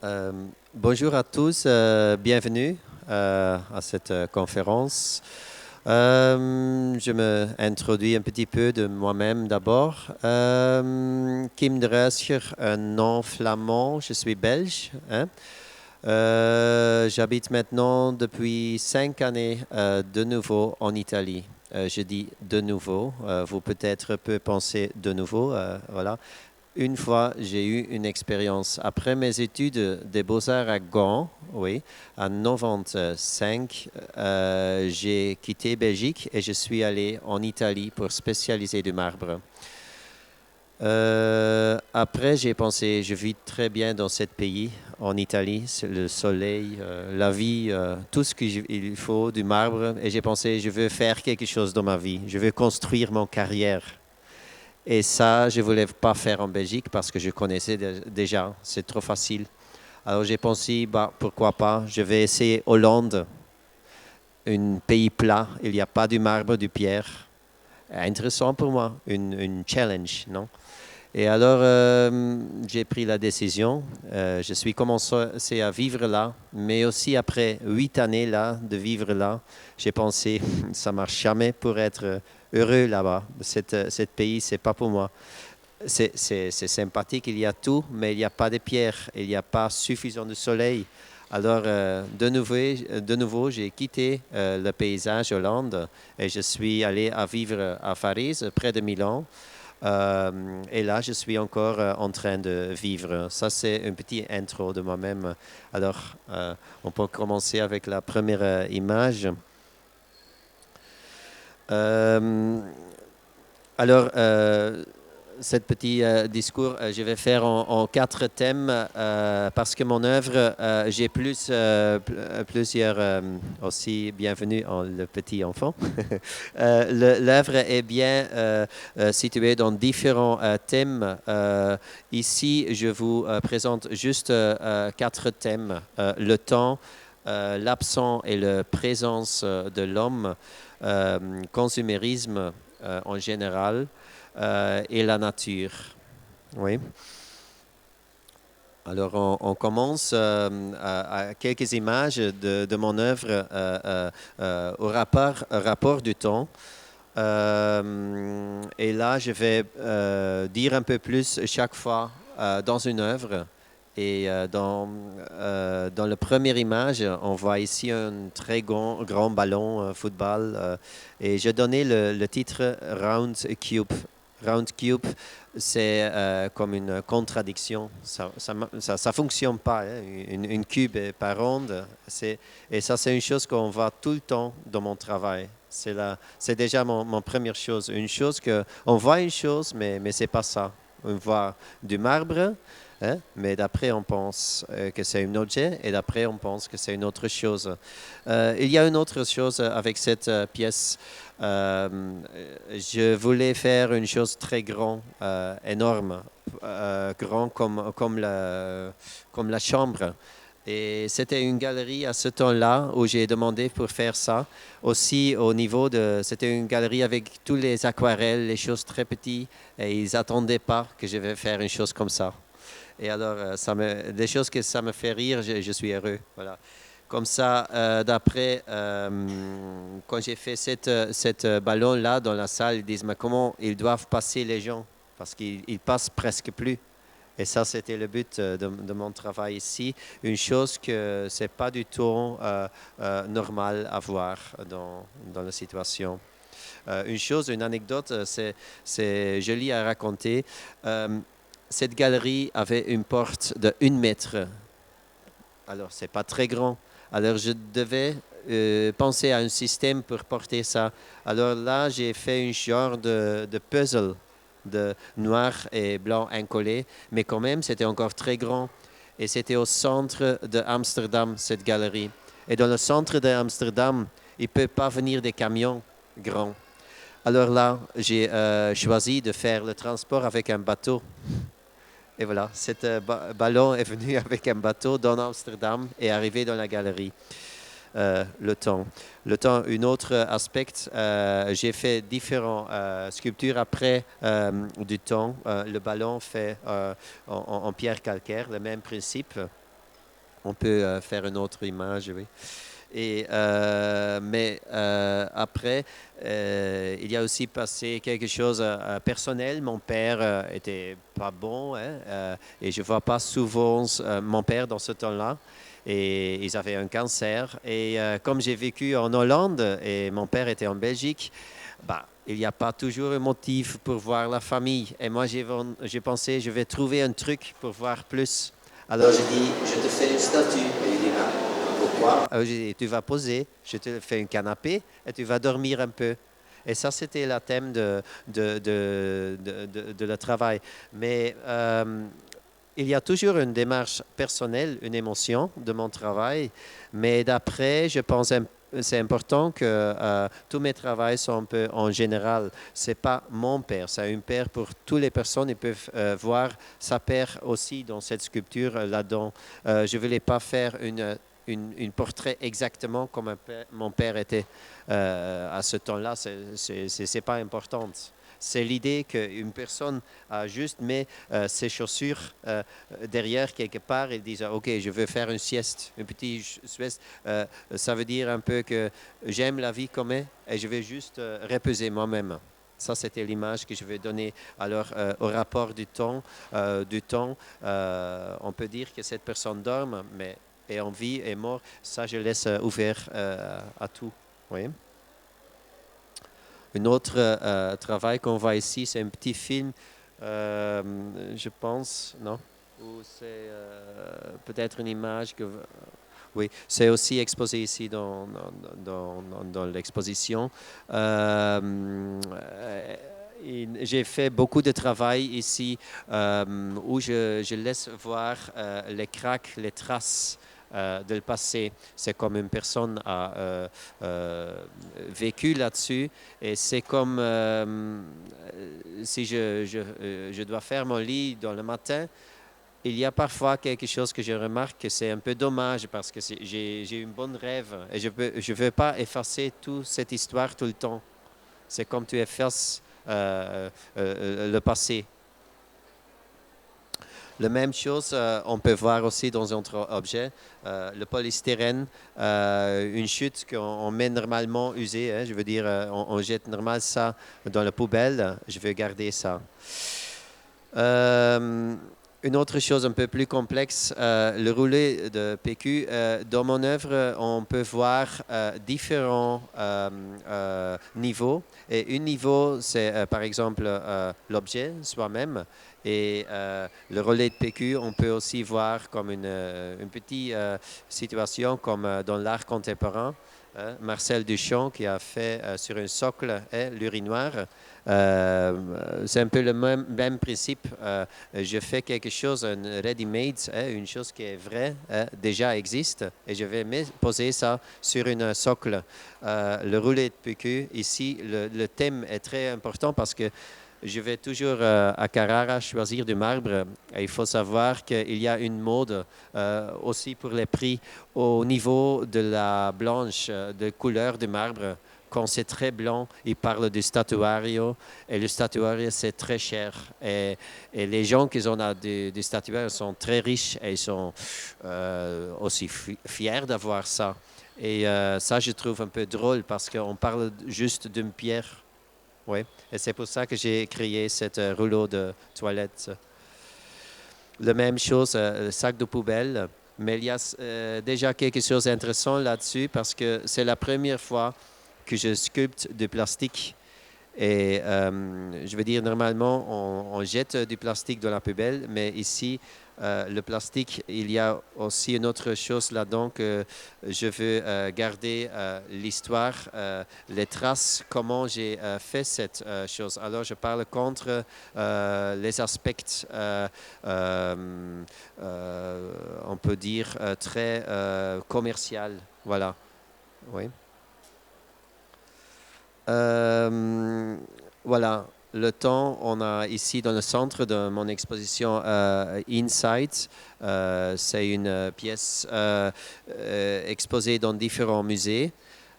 Euh, Bonjour à tous, bienvenue à cette conférence. Je me introduis un petit peu de moi-même d'abord. Kim de Reuscher, un nom flamand, je suis belge, hein. J'habite maintenant depuis 5 années de nouveau en Italie. Je dis de nouveau, vous peut-être peut penser de nouveau, voilà. Une fois, j'ai eu une expérience. Après mes études des beaux-arts à Gand, oui, en 95, j'ai quitté Belgique et je suis allé en Italie pour spécialiser du marbre. Après, j'ai pensé, je vis très bien dans ce pays, en Italie, c'est le soleil, la vie, tout ce qu'il faut, du marbre. Et j'ai pensé, je veux faire quelque chose dans ma vie, je veux construire mon carrière. Et ça, je ne voulais pas faire en Belgique parce que je connaissais déjà. C'est trop facile. Alors j'ai pensé, bah, pourquoi pas, je vais essayer Hollande, un pays plat. Il n'y a pas du marbre, du pierre. Intéressant pour moi, une challenge, non? Et alors j'ai pris la décision. Je suis commencé à vivre là, mais aussi après 8 années là de vivre là, j'ai pensé, ça marche jamais pour être heureux là-bas. Cet pays, c'est pas pour moi. C'est sympathique, il y a tout, mais il n'y a pas de pierres, il n'y a pas suffisamment de soleil. Alors, de nouveau j'ai quitté le paysage Hollande et je suis allé à vivre à Farise, près de Milan. Et là, je suis encore en train de vivre. Ça, c'est un petit intro de moi-même. Alors, on peut commencer avec la première image. Euh, alors, cet petit discours, je vais faire en 4 thèmes parce que mon œuvre, j'ai plusieurs aussi, bienvenue en le petit enfant. L'œuvre est bien située dans différents thèmes. Ici, je vous présente juste 4 thèmes. Le temps, l'absence et la présence de l'homme, consumérisme en général et la nature. Oui. Alors, on commence à quelques images de mon œuvre au rapport du temps. Et là, je vais dire un peu plus chaque fois dans une œuvre. Et dans la première image, on voit ici un très grand ballon football. Et j'ai donné le titre Round Cube. Round Cube, c'est comme une contradiction. Ça fonctionne pas, hein. Une cube est pas ronde. Et ça, c'est une chose qu'on voit tout le temps dans mon travail. C'est déjà mon première chose. Une chose que on voit une chose, mais c'est pas ça. On voit du marbre, hein, mais d'après on pense que c'est un objet et d'après on pense que c'est une autre chose. Il y a une autre chose avec cette pièce. Euh, je voulais faire une chose très grande, énorme, grand comme la chambre. Et c'était une galerie à ce temps-là où j'ai demandé pour faire ça. Aussi au niveau de... C'était une galerie avec tous les aquarelles, les choses très petites. Et ils n'attendaient pas que je vais faire une chose comme ça. Et alors, des choses que ça me fait rire, je suis heureux. Voilà. Comme ça, d'après, quand j'ai fait cette ballon-là dans la salle, ils disent, mais comment ils doivent passer les gens? Parce qu'ils passent presque plus. Et ça, c'était le but de mon travail ici. Une chose que c'est pas du tout normal à voir dans la situation. Une anecdote, c'est joli à raconter. Euh, cette galerie avait une porte de 1 mètre. Alors, c'est pas très grand. Alors, je devais penser à un système pour porter ça. Alors là, j'ai fait un genre de puzzle de noir et blanc incollé, mais quand même, c'était encore très grand. Et c'était au centre de Amsterdam, cette galerie. Et dans le centre de Amsterdam, il ne peut pas venir des camions grands. Alors là, j'ai choisi de faire le transport avec un bateau. Et voilà, cet ballon est venu avec un bateau dans Amsterdam et est arrivé dans la galerie. Le temps. Le temps, un autre aspect, j'ai fait différentes sculptures après du temps. Le ballon fait en pierre calcaire, le même principe. On peut faire une autre image, oui. Mais après, il y a aussi passé quelque chose personnel. Mon père était pas bon, hein, et je vois pas souvent mon père dans ce temps-là. Et ils avaient un cancer. Et comme j'ai vécu en Hollande et mon père était en Belgique, bah, il n'y a pas toujours un motif pour voir la famille. Et moi, j'ai pensé, je vais trouver un truc pour voir plus. Alors j'ai dit, je te fais une statue. Et il dit, ah, pourquoi? J'ai dit, tu vas poser, je te fais un canapé et tu vas dormir un peu. Et ça, c'était le thème de le travail. Mais il y a toujours une démarche personnelle, une émotion de mon travail. Mais d'après, je pense c'est important que tous mes travaux sont un peu en général. C'est pas mon père, c'est un père pour toutes les personnes. Ils peuvent voir sa père aussi dans cette sculpture là-dedans. Je ne voulais pas faire une portrait exactement comme mon père était à ce temps-là. C'est pas important. C'est l'idée qu'une personne a juste mis ses chaussures derrière quelque part et dit OK, je veux faire une sieste, une petite sieste. Ça veut dire un peu que j'aime la vie comme elle et je vais juste reposer moi-même. Ça, c'était l'image que je vais donner. Alors, au rapport du temps, on peut dire que cette personne dorme, mais est en vie, est mort. Ça, je laisse ouvert à tout. Oui. Un autre travail qu'on voit ici, c'est un petit film, je pense, non? Ou c'est peut-être une image que... Oui, c'est aussi exposé ici dans l'exposition. J'ai fait beaucoup de travail ici où je laisse voir les craques, les traces de le passé. C'est comme une personne a vécu là-dessus et c'est comme si je dois faire mon lit dans le matin. Il y a parfois quelque chose que je remarque que c'est un peu dommage parce que j'ai une bonne rêve et je veux pas effacer toute cette histoire tout le temps. C'est comme tu effaces le passé. La même chose, on peut voir aussi dans un autre objet, le polystyrène, une chute qu'on met normalement usée. Hein, je veux dire, on jette normalement ça dans la poubelle. Je veux garder ça. Une autre chose un peu plus complexe, le roulet de PQ. Dans mon œuvre, on peut voir différents niveaux. Et un niveau, c'est par exemple l'objet soi-même. Et le relais de PQ, on peut aussi voir comme une petite situation comme dans l'art contemporain. Marcel Duchamp qui a fait sur un socle l'urinoir. C'est un peu le même principe. Je fais quelque chose, un ready-made, une chose qui est vraie, déjà existe, et je vais poser ça sur un socle. Le roulet de PQ, ici, le thème est très important parce que je vais toujours à Carrara choisir du marbre. Et il faut savoir qu'il y a une mode aussi pour les prix au niveau de la blanche, de couleur du marbre. Quand c'est très blanc, il parle du statuario. Et le statuario, c'est très cher. Et les gens qui ont des statuaires sont très riches et ils sont aussi fiers d'avoir ça. Et ça, je trouve un peu drôle parce qu'on parle juste d'une pierre. Oui, et c'est pour ça que j'ai créé ce rouleau de toilette. La même chose, le sac de poubelle, mais il y a déjà quelque chose d'intéressant là-dessus parce que c'est la première fois que je sculpte du plastique. Et je veux dire, normalement, on jette du plastique dans la poubelle, mais ici, le plastique, il y a aussi une autre chose là-dedans que je veux garder l'histoire, les traces, comment j'ai fait cette chose. Alors, je parle contre les aspects, on peut dire, très commercial. Voilà. Oui. Voilà, le temps, on a ici dans le centre de mon exposition Insight. C'est une pièce exposée dans différents musées.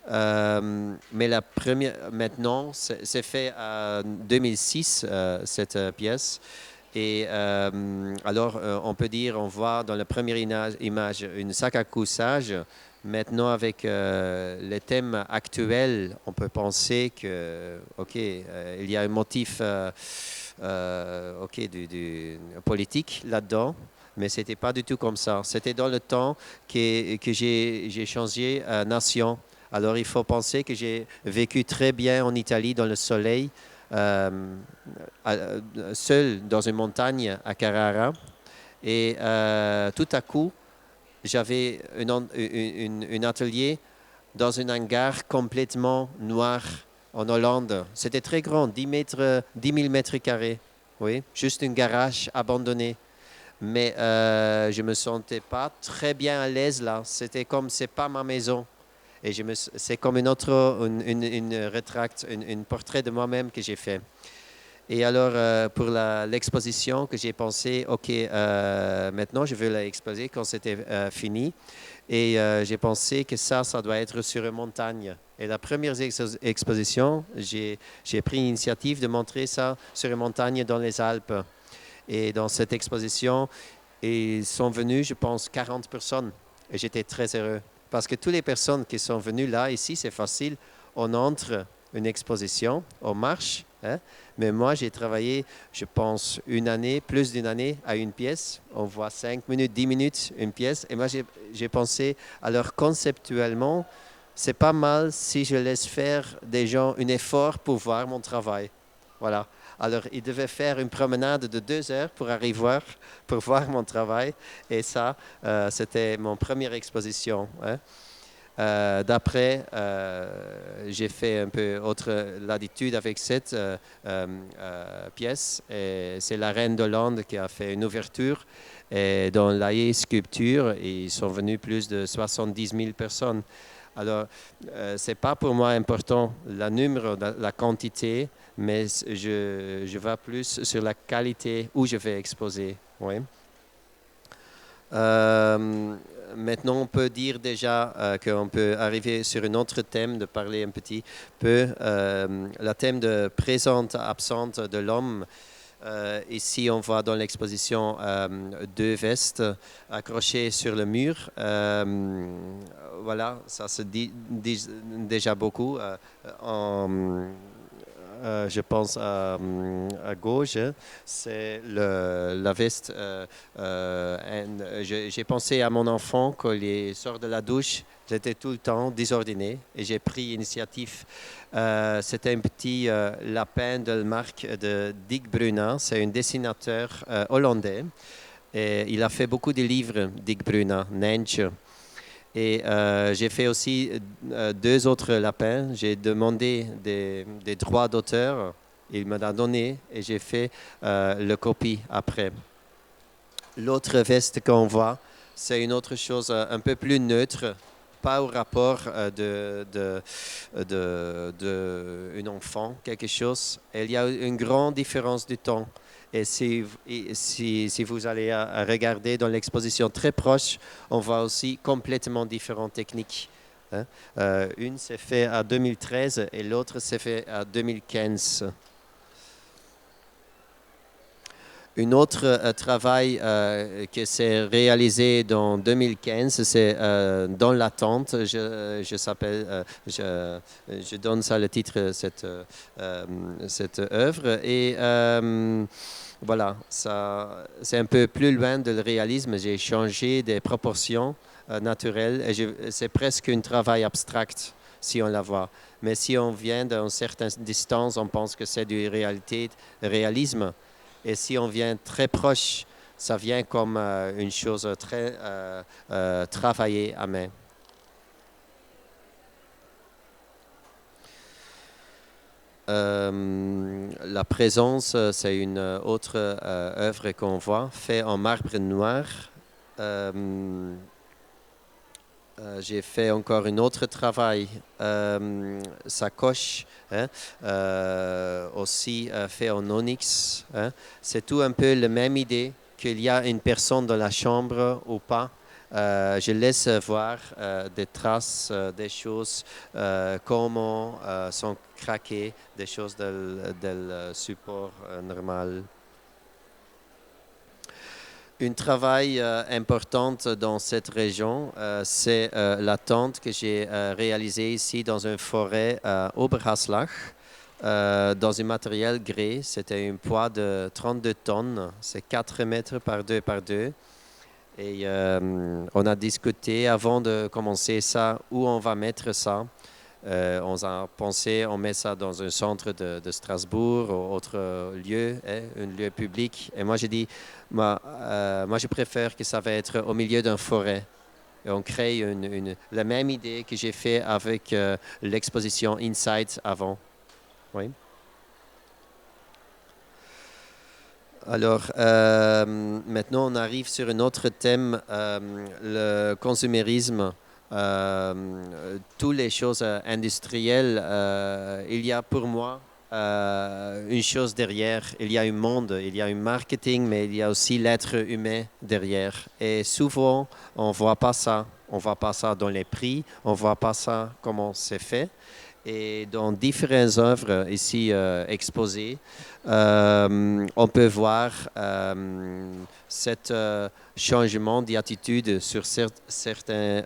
Mais la première, maintenant, c'est fait en 2006, cette pièce. Et alors, on peut dire, on voit dans la première image une sac à couchage. Maintenant, avec les thèmes actuels, on peut penser que, OK, il y a un motif OK, du politique là-dedans, mais ce n'était pas du tout comme ça. C'était dans le temps que j'ai changé nation. Alors, il faut penser que j'ai vécu très bien en Italie, dans le soleil, euh, seul dans une montagne à Carrara. Et tout à coup, j'avais un atelier dans un hangar complètement noir en Hollande. C'était très grand, 10 000 mètres carrés. Oui, juste un garage abandonné. Mais je ne me sentais pas très bien à l'aise là. C'était comme, c'est pas ma maison. Et c'est comme une retract, un portrait de moi-même que j'ai fait. Et alors, pour l'exposition, que j'ai pensé, OK, maintenant je veux l'exposer quand c'était fini. Et j'ai pensé que ça doit être sur une montagne. Et la première exposition, j'ai pris l'initiative de montrer ça sur une montagne dans les Alpes. Et dans cette exposition, ils sont venus, je pense, 40 personnes. Et j'étais très heureux. Parce que toutes les personnes qui sont venues là, ici, c'est facile. On entre une exposition, on marche. Hein? Mais moi, j'ai travaillé, je pense, une année, plus d'une année, à une pièce. On voit 5 minutes, 10 minutes, une pièce. Et moi, j'ai pensé, alors conceptuellement, c'est pas mal si je laisse faire des gens un effort pour voir mon travail. Voilà. Alors, ils devaient faire une promenade de 2 heures pour arriver pour voir mon travail. Et ça, c'était mon première exposition. Hein. D'après, j'ai fait un peu autre latitude avec cette pièce. C'est la reine d'Hollande qui a fait une ouverture et dans la sculpture. Et ils sont venus plus de 70 000 personnes. Alors, ce n'est pas pour moi important le nombre, la quantité, mais je vais plus sur la qualité où je vais exposer. Oui. Maintenant, on peut dire déjà qu'on peut arriver sur un autre thème, de parler un petit peu, le thème de présente-absente de l'homme. Ici, on voit dans l'exposition 2 vestes accrochées sur le mur. Voilà, ça se dit déjà beaucoup. Je pense à gauche, hein, c'est la veste. J'ai pensé à mon enfant quand il sort de la douche. J'étais tout le temps désordonné et j'ai pris l'initiative. C'était un petit lapin de la marque de Dick Bruna. C'est un dessinateur hollandais. Et il a fait beaucoup de livres, Dick Bruna, Nentje. Et j'ai fait aussi 2 autres lapins. J'ai demandé des droits d'auteur. Il me l'a donné et j'ai fait le copie après. L'autre veste qu'on voit, c'est une autre chose un peu plus neutre, pas au rapport d'un enfant, quelque chose. Il y a une grande différence du temps. Et si vous allez à regarder dans l'exposition très proche, on voit aussi complètement différentes techniques. Hein. Une s'est faite en 2013 et l'autre s'est faite en 2015. Un autre travail qui s'est réalisé dans 2015, c'est dans l'attente. Je donne ça le titre, cette œuvre. Et voilà, c'est un peu plus loin de le réalisme. J'ai changé des proportions naturelles. C'est presque un travail abstract, si on la voit. Mais si on vient d'une certaine distance, on pense que c'est du réalisme. Et si on vient très proche, ça vient comme une chose très travaillée à main. La présence, c'est une autre œuvre qu'on voit, faite en marbre noir. J'ai fait encore un autre travail, sacoche, hein, aussi fait en onyx. Hein. C'est tout un peu la même idée qu'il y a une personne dans la chambre ou pas. Je laisse voir des traces, des choses, comment sont craquées, des choses du support normal. Un travail important dans cette région, c'est la tente que j'ai réalisée ici dans une forêt à Oberhaslach, dans un matériel grès. C'était un poids de 32 tonnes, c'est 4 mètres par 2 par 2. Et on a discuté avant de commencer ça, où on va mettre ça. On a pensé, on met ça dans un centre de Strasbourg ou autre lieu, hein, un lieu public. Et moi, j'ai dit, moi, je préfère que ça va être au milieu d'une forêt. Et on crée la même idée que j'ai fait avec l'exposition Insights avant. Oui. Alors, maintenant, on arrive sur un autre thème, le consumérisme. Toutes les choses industrielles, il y a pour moi une chose derrière. Il y a un monde, il y a un marketing, mais il y a aussi l'être humain derrière. Et souvent, on ne voit pas ça. On ne voit pas ça dans les prix, on ne voit pas ça comment c'est fait. Et dans différentes œuvres ici exposées, on peut voir ce changement d'attitude sur certains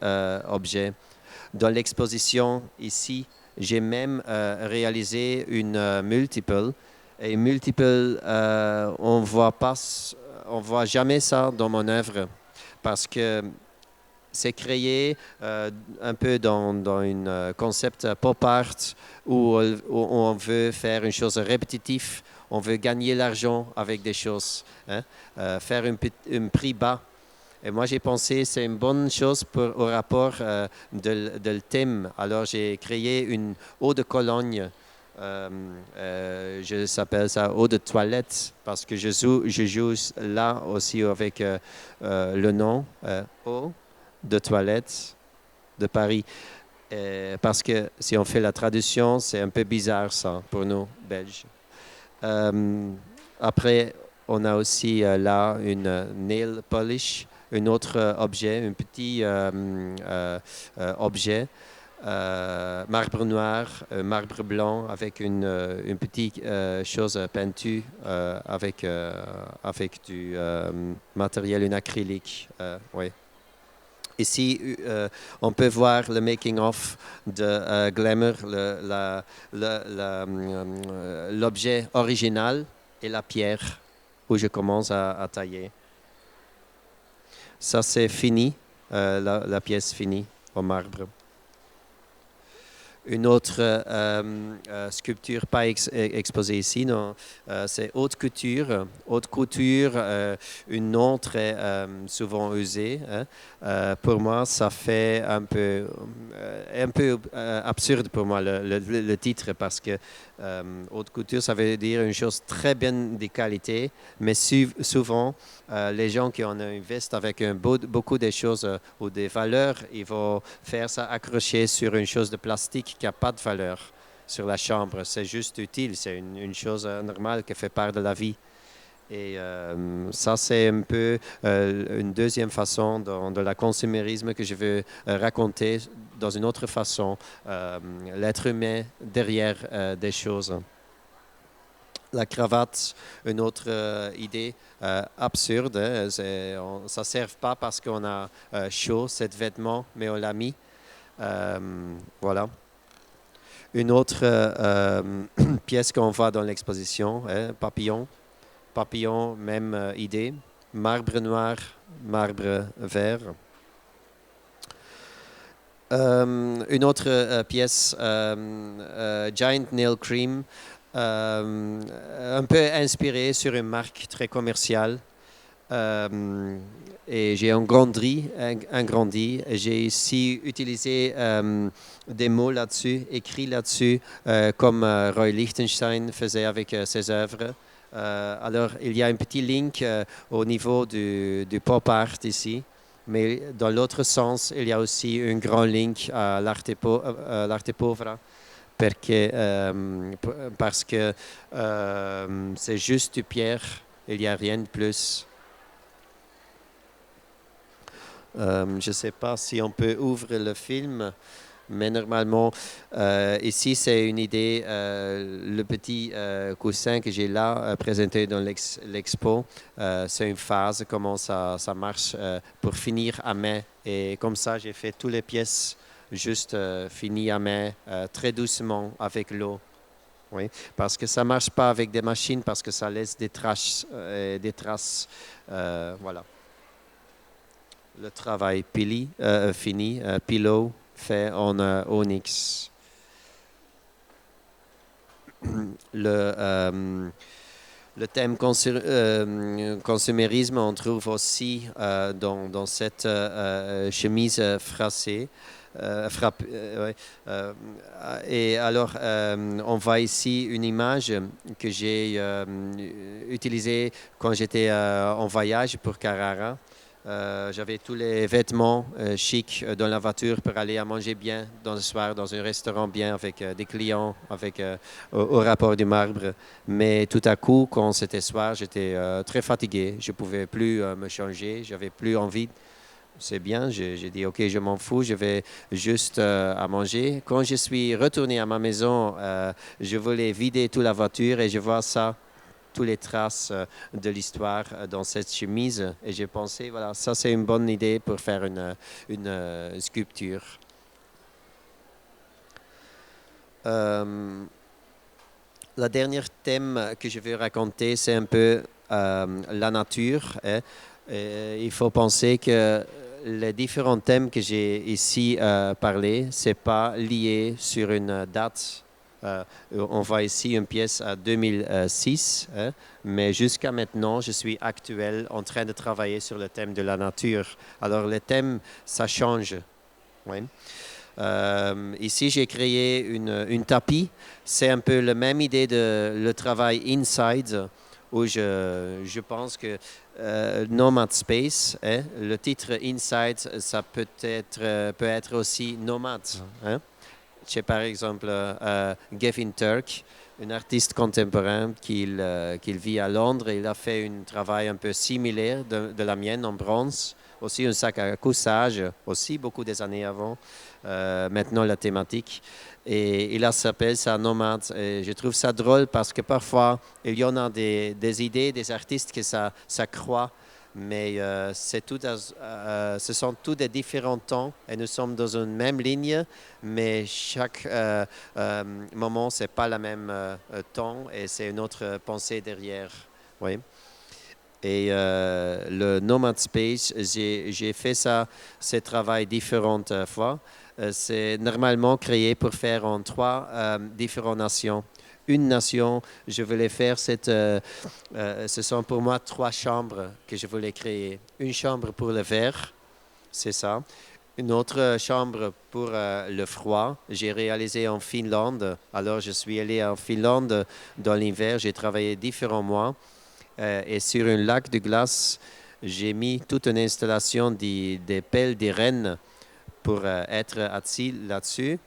objets. Dans l'exposition ici, j'ai même réalisé une multiple. Et multiple, on voit jamais ça dans mon œuvre parce que c'est créé un peu dans un concept pop art où on veut faire une chose répétitive, on veut gagner l'argent avec des choses, hein, faire un prix bas. Et moi, j'ai pensé que c'est une bonne chose au rapport de le thème. Alors, j'ai créé une eau de Cologne. Je s'appelle ça eau de toilette parce que je joue là aussi avec le nom eau de toilette de Paris. Parce que si on fait la traduction, c'est un peu bizarre ça pour nous, Belges. Après, on a aussi là une nail polish, un autre objet, un petit objet, marbre noir, marbre blanc avec une petite chose peintue avec du matériel, une acrylique. Oui. Ici, on peut voir le making-of de Glamour, l'objet original et la pierre où je commence à tailler. Ça, c'est fini, la pièce finie au marbre. Une autre sculpture pas exposée ici, non, c'est haute couture. Haute couture, un nom très souvent usé. Hein. Pour moi, ça fait un peu absurde pour moi le titre parce que haute couture, ça veut dire une chose très bien de qualité, mais souvent, les gens qui ont une veste avec beaucoup de choses ou des valeurs, ils vont faire ça accroché sur une chose de plastique qui n'a pas de valeur sur la chambre. C'est juste utile, c'est une chose normale qui fait part de la vie. Et ça, c'est un peu une deuxième façon de la consumérisme que je veux raconter dans une autre façon, l'être humain derrière des choses. La cravate, une autre idée absurde. Hein, ça ne sert pas parce qu'on a chaud, cet vêtement, mais on l'a mis. Voilà. Une autre pièce qu'on voit dans l'exposition, hein, papillon. Papillon, même idée. Marbre noir, marbre vert. Une autre pièce, Giant Nail Cream, un peu inspirée sur une marque très commerciale. Et j'ai agrandi. J'ai ici utilisé des mots là-dessus, écrits là-dessus, comme Roy Lichtenstein faisait avec ses œuvres. Alors, il y a un petit link au niveau du pop art ici, mais dans l'autre sens, il y a aussi un grand link à l'arte povera, parce que c'est juste du pierre, il n'y a rien de plus. Je ne sais pas si on peut ouvrir le film, Mais normalement, ici, c'est une idée, le petit coussin que j'ai là, présenté dans l'expo, c'est une phase, comment ça marche pour finir à main. Et comme ça, j'ai fait toutes les pièces juste finies à main, très doucement avec l'eau. Oui, parce que ça ne marche pas avec des machines, parce que ça laisse des traces. Voilà. Le travail fini, pilot, fait en onyx. Le, euh, le thème consumérisme, on trouve aussi dans cette chemise frappée. Ouais. Euh, et alors, on voit ici une image que j'ai utilisée quand j'étais en voyage pour Carrara. J'avais tous les vêtements chics dans la voiture pour aller à manger bien dans le soir, dans un restaurant bien avec des clients, avec au rapport du marbre. Mais tout à coup, quand c'était soir, j'étais très fatigué. Je ne pouvais plus me changer, j'avais plus envie. C'est bien, j'ai dit ok, je m'en fous, je vais juste à manger. Quand je suis retourné à ma maison, je voulais vider toute la voiture et je vois ça, toutes les traces de l'histoire dans cette chemise. Et j'ai pensé, voilà, ça c'est une bonne idée pour faire une sculpture. La dernière thème que je vais raconter, c'est un peu la nature, hein. Et il faut penser que les différents thèmes que j'ai ici parlé, ce n'est pas lié sur une date. On voit ici une pièce à 2006, hein, mais jusqu'à maintenant, je suis actuel en train de travailler sur le thème de la nature. Alors, les thèmes, ça change. Oui. Ici, j'ai créé une tapis. C'est un peu la même idée de le travail inside, où je pense que Nomad Space, hein, le titre inside, ça peut être aussi nomade. Hein. J'ai par exemple Gavin Turk, un artiste contemporain qui vit à Londres. Il a fait un travail un peu similaire de la mienne en bronze. Aussi un sac à couchage, aussi beaucoup des années avant. Maintenant la thématique. Et il s'appelle ça Nomade. Et je trouve ça drôle parce que parfois, il y en a des idées, des artistes que ça croit, mais ce sont tous des différents temps et nous sommes dans une même ligne, mais chaque moment, ce n'est pas le même temps et c'est une autre pensée derrière. Oui. Et le Nomad Space, j'ai fait ce travail différentes fois. C'est normalement créé pour faire en trois différentes nations. Une nation, je voulais faire ce sont pour moi trois chambres que je voulais créer. Une chambre pour le verre, c'est ça. Une autre chambre pour le froid. J'ai réalisé en Finlande. Alors, je suis allé en Finlande dans l'hiver. J'ai travaillé différents mois. Et sur un lac de glace, j'ai mis toute une installation des pelles des rennes pour être assis là-dessus.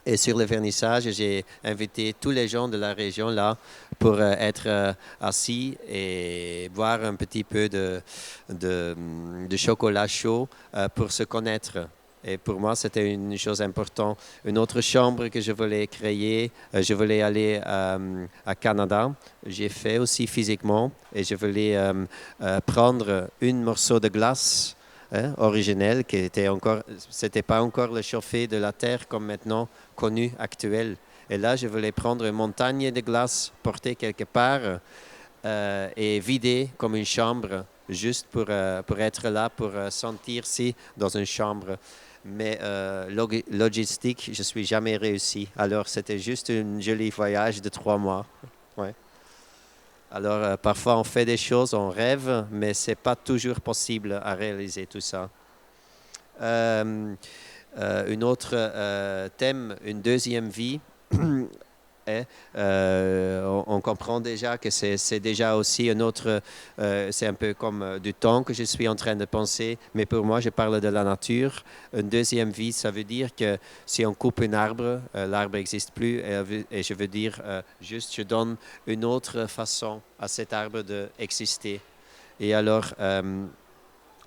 Et sur le vernissage, j'ai invité tous les gens de la région là pour être assis et boire un petit peu de chocolat chaud pour se connaître. Et pour moi, c'était une chose importante. Une autre chambre que je voulais créer, je voulais aller à Canada. J'ai fait aussi physiquement et je voulais prendre un morceau de glace originel qui était encore, c'était pas encore le chauffé de la terre comme maintenant connu, actuel. Et là, je voulais prendre une montagne de glace, porter quelque part et vider comme une chambre, juste pour être là, pour sentir si dans une chambre. Mais logistique, je ne suis jamais réussi. Alors, c'était juste un joli voyage de 3 mois. Ouais. Alors, parfois, on fait des choses, on rêve, mais ce n'est pas toujours possible à réaliser tout ça. Un autre thème, une deuxième vie. Et, on comprend déjà que c'est déjà aussi un autre, c'est un peu comme du temps que je suis en train de penser, mais pour moi, je parle de la nature. Une deuxième vie, ça veut dire que si on coupe un arbre, l'arbre n'existe plus, et je veux dire juste, je donne une autre façon à cet arbre d'exister. Et alors,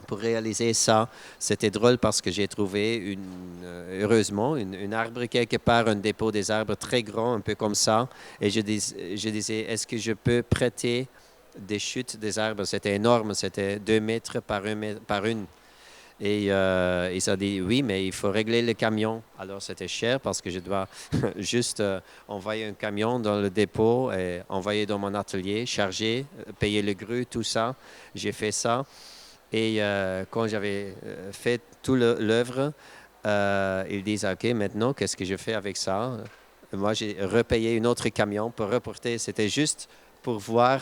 Pour réaliser ça, c'était drôle parce que j'ai trouvé, heureusement, un arbre quelque part, un dépôt des arbres très grand, un peu comme ça. Et je disais, est-ce que je peux prêter des chutes des arbres? C'était énorme, c'était 2 mètres par 1 mètre, par une. Et ils ont dit, oui, mais il faut régler le camion. Alors c'était cher parce que je dois juste envoyer un camion dans le dépôt et envoyer dans mon atelier, charger, payer le grue, tout ça. J'ai fait ça. Et quand j'avais fait toute l'œuvre, ils disent, OK, maintenant, qu'est-ce que je fais avec ça? Moi, j'ai repayé un autre camion pour reporter. C'était juste pour voir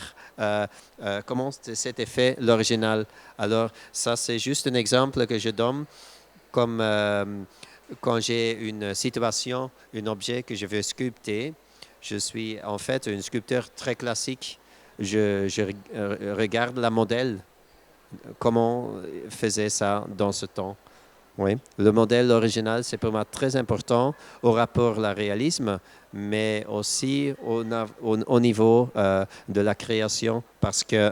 comment c'était fait l'original. Alors, ça, c'est juste un exemple que je donne comme quand j'ai une situation, un objet que je veux sculpter. Je suis en fait un sculpteur très classique. Je regarde la modèle comment faisait ça dans ce temps. Oui. Le modèle original, c'est pour moi très important au rapport au réalisme, mais aussi au niveau de la création, parce que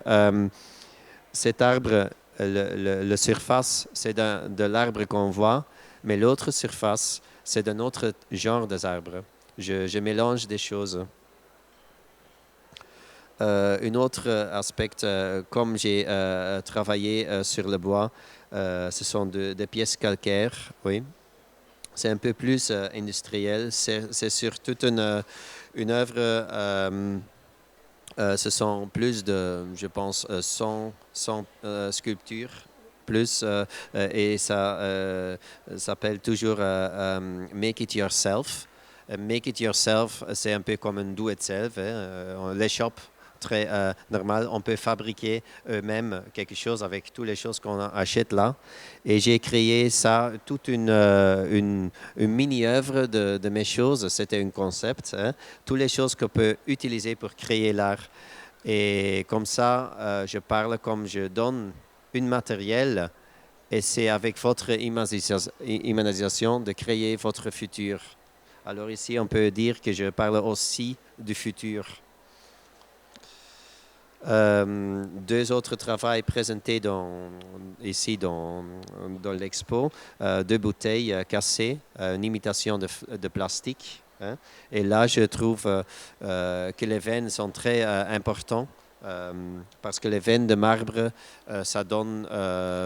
cet arbre, le surface, c'est de l'arbre qu'on voit, mais l'autre surface, c'est d'un autre genre d'arbre. Je mélange des choses. Un autre aspect, comme j'ai travaillé sur le bois, ce sont des pièces calcaires, oui. C'est un peu plus industriel. C'est surtout une œuvre, ce sont plus de, je pense, 100 sculptures, plus, et ça s'appelle toujours Make It Yourself. Make It Yourself, c'est un peu comme un do-it-self, hein, on l'échoppe très normal. On peut fabriquer eux-mêmes quelque chose avec toutes les choses qu'on achète là. Et j'ai créé ça, toute une mini-œuvre de mes choses. C'était un concept. Hein. Toutes les choses qu'on peut utiliser pour créer l'art. Et comme ça, je parle comme je donne un matériel et c'est avec votre imagination de créer votre futur. Alors ici, on peut dire que je parle aussi du futur. Deux autres travaux présentés ici dans l'expo, 2 bouteilles cassées, une imitation de plastique. Hein. Et là, je trouve que les veines sont très importantes parce que les veines de marbre, ça donne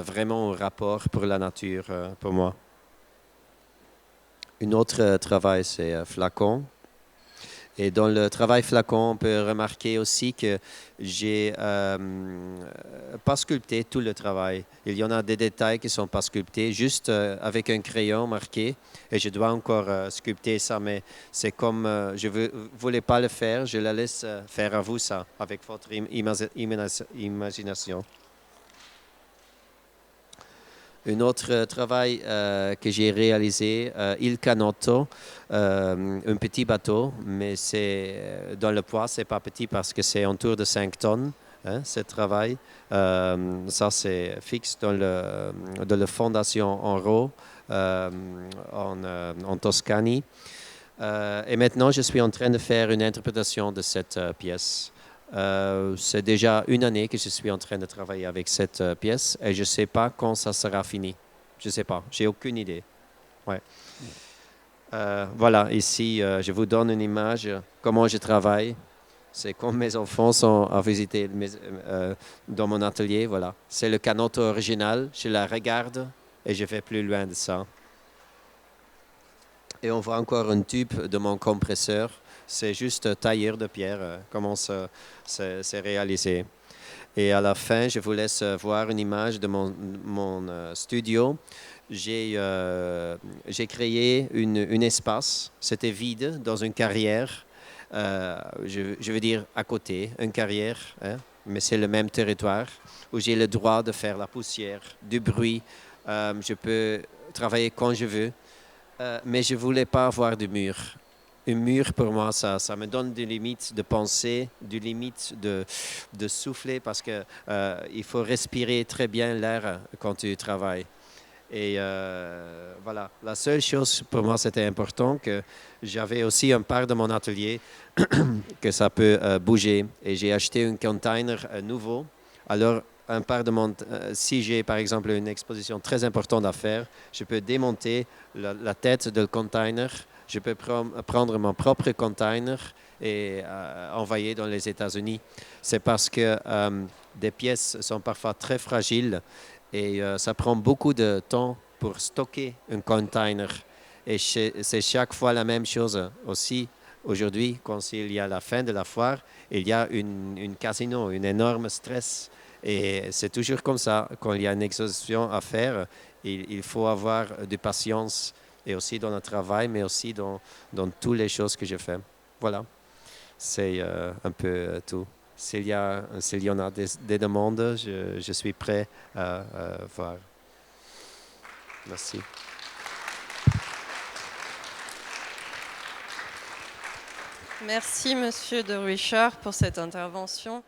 vraiment un rapport pour la nature, pour moi. Un autre travail, c'est flacon. Et dans le travail flacon, on peut remarquer aussi que j'ai pas sculpté tout le travail. Il y en a des détails qui ne sont pas sculptés, juste avec un crayon marqué. Et je dois encore sculpter ça, mais c'est comme je ne voulais pas le faire. Je la laisse faire à vous ça, avec votre imagination. Un autre travail que j'ai réalisé, Il Canotto, un petit bateau, mais c'est dans le poids, c'est pas petit parce que c'est autour de 5 tonnes, hein, ce travail. Ça, c'est fixe dans la fondation en Rho, en Toscanie. Et maintenant, je suis en train de faire une interprétation de cette pièce. C'est déjà 1 année que je suis en train de travailler avec cette pièce et je ne sais pas quand ça sera fini. Je ne sais pas, j'ai aucune idée. Ouais. Voilà, ici, je vous donne une image, comment je travaille. C'est quand mes enfants sont à visiter dans mon atelier. Voilà. C'est le canotto original, je la regarde et je vais plus loin de ça. Et on voit encore un tube de mon compresseur. C'est juste tailleur de pierre, comment c'est réalisé. Et à la fin, je vous laisse voir une image de mon studio. J'ai créé un espace, c'était vide, dans une carrière, je veux dire à côté, une carrière, hein, mais c'est le même territoire, où j'ai le droit de faire la poussière, du bruit, je peux travailler quand je veux. Mais je ne voulais pas avoir de mur. Un mur, pour moi, ça me donne des limites de penser, des limites de souffler, parce qu'il faut respirer très bien l'air quand tu travailles. Et voilà, la seule chose pour moi, c'était important, que j'avais aussi une part de mon atelier que ça peut bouger. Et j'ai acheté un container nouveau. Alors, si j'ai par exemple une exposition très importante à faire, je peux démonter la tête du container. Je peux prendre mon propre container et envoyer dans les États-Unis. C'est parce que des pièces sont parfois très fragiles et ça prend beaucoup de temps pour stocker un container. Et c'est chaque fois la même chose aussi. Aujourd'hui, quand il y a la fin de la foire, il y a une casino, un énorme stress. Et c'est toujours comme ça. Quand il y a une exposition à faire, il faut avoir de patience, et aussi dans le travail, mais aussi dans toutes les choses que je fais. Voilà, c'est un peu tout. S'il y en a des demandes, je suis prêt à voir. Merci. Merci, Monsieur de Ruijter, pour cette intervention.